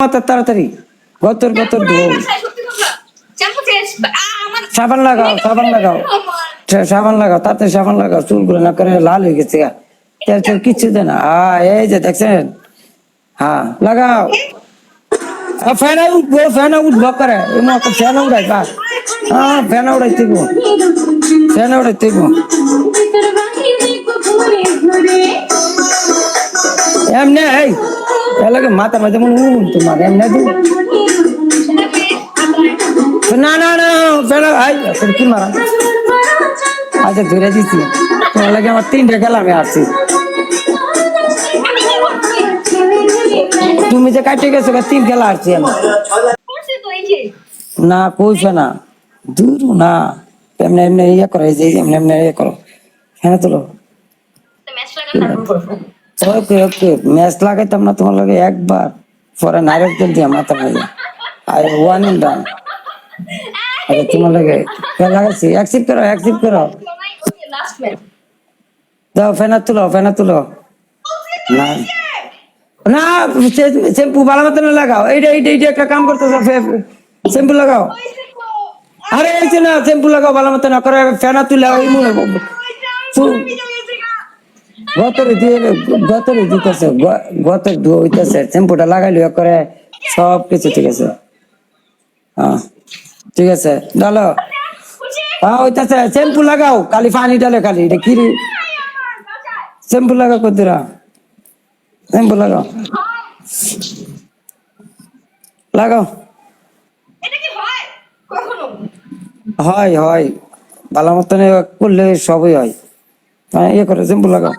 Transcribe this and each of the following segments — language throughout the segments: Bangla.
মাথা তাড়াতাড়ি গতর গতর ধো। সাবান লাগাও সাবান লাগাও সাবান লাগাও তাড়াতাড়ি সাবান লাগাও, চুলগুলো না করে লাল হয়ে গেছে। তেল তেল কিচ্ছু দে না। এই যে দেখছেন, হ্যাঁ লাগাও। ফ্যান উঠবো, ফ্যান উঠবো করে ফ্যান উড়াই বা, হ্যাঁ ফ্যান উড়াই দিব, ফ্যান উড়াই দিব। এমনি এই এলাকে মাথা মাঝে মনে তোমার এমনি দিব না না না ফ্যান ভাই কি মারা। আচ্ছা ধরে দিচ্ছি তোমার লাগে, আমার 3টা খেলা আমি আসছি। তুমি যে কাটে গেছো 3 খেলা আসছি আমি। না কইছো না দূর না, এমনি এমনি ইয়ে করো, এই যে এমনি এমনি ইয়ে করো, হ্যাঁ তোলো। ওকে ওকে ম্যাচ লাগাইতাম না তোমার লাগে একবার, পরে নাইরক তেল দিয়া মাথা মারি আই ওয়ান ইন ডান। আচ্ছা তোমার লাগে লাগাইছি, অ্যাকসেপ্ট করো অ্যাকসেপ্ট করো। দাও ফেনা তুলো ফেনা তুলো। না না শ্যাম্পু ভালো মতো না লাগাও, এইটা এইটা এইটা একটা কাম করতেছো, শ্যাম্পু লাগাও। আরে এই যে না শ্যাম্পু লাগাও ভালো মতো না করে, ফেনা তুলে ওই মনে গতরে দিয়ে গতরে দিতেছে, গতর ধোয়া হইতেছে, শ্যাম্পুটা লাগাইলে করে সব কিছু ঠিক আছে। হ্যাঁ ঠিক আছে ডালো, হ্যাঁ হইতেছে। শ্যাম্পু লাগাও, খালি পানি ডালে খালি, এটা কি শ্যাম্পু লাগাও কতরা, শ্যাম্পু লাগাও লাগাও। হয় হয় ভালো মতন করলে সবই হয়, ইয়ে করে শ্যাম্পু লাগাও।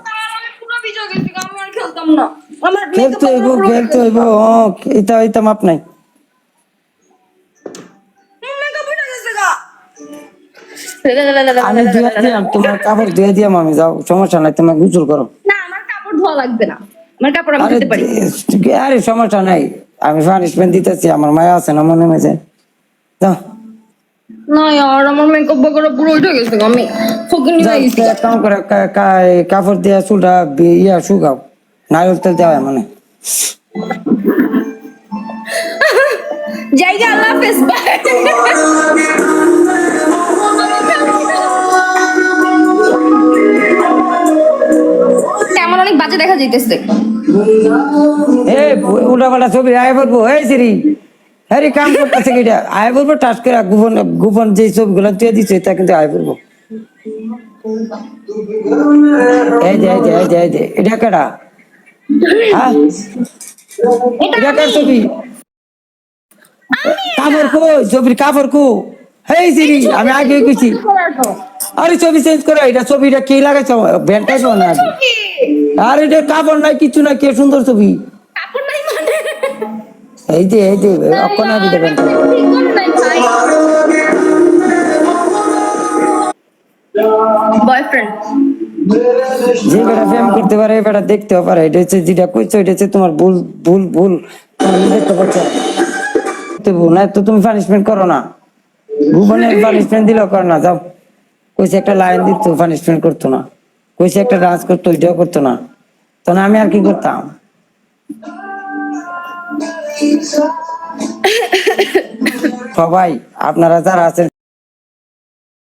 খেলতে হইব খেলতে হইব, এটা এটা মাপ নাই। আমি ধুয়ে দিলাম তোমার কাপড়, ধুয়ে দিলাম আমি, যাও সমস্যা নাই, তুমি গোসল করো। না আমার কাপড় ধোয়া লাগবে না, আমার কাপড় আমি ধুতে পারি। আরে সমস্যা নাই, আমি পানিশমেন্ট দিতেছি, আমার মায়া আছে না মনে মেজে। যাও না यार আমার মেকআপ বগরা পুরো উঠে গেছে, আমি ফকিনি হয়ে গেছি। কাম করে কাপড় দিয়ে চুলটা ইয়া শুকাও, নারিকেল তেল দেওয়া মানে। জায়গা আল্লাহ হাফেজ বাই। তেমন অনেক বাজে দেখা যাইতেছে। এই উল্টা পাল্টা ছবি আয় বলবো, এই সিরি হ্যাঁ কাম করতেছে কিটা আয় বলবো, টাচ করে গোপন গোপন যে ছবিগুলো তুই দিচ্ছে তা কিন্তু আয় বলবো। এই যে এই যে এই যে এই যে এটা কেডা, হ্যাঁ এটা কার ছবি, কাপড় কো ছবির কাপড় কো। হেই সিরি আমি আগে গেছি, আরে ছবি চেঞ্জ করো, এটা ছবিটা কি লাগাইছো ভ্যানটাইছো না, আর এটা কাপড় নাই কিছু না, কে সুন্দর ছবি। কাপড় নাই মানে এই যে অকনা দিতে পারেন বয়ফ্রেন্ড যে বেটা প্রেম করতে পারে বেটা দেখতেও পারে, এটা হচ্ছে যেটা কইছো এটা হচ্ছে তোমার ভুল ভুল ভুল, তুমি দেখতে পাচ্ছ না তো, তুমি পানিশমেন্ট করো না, ভুবনের পানিশমেন্ট দিলেও করো না। যাও কইছে একটা লাইন দিত পানিশমেন্ট করতো না, কইছে একটা ডান্স করতো ওইটাও করতো না, তখন আমি আর কি করতাম। সবাই আপনারা যারা আছেন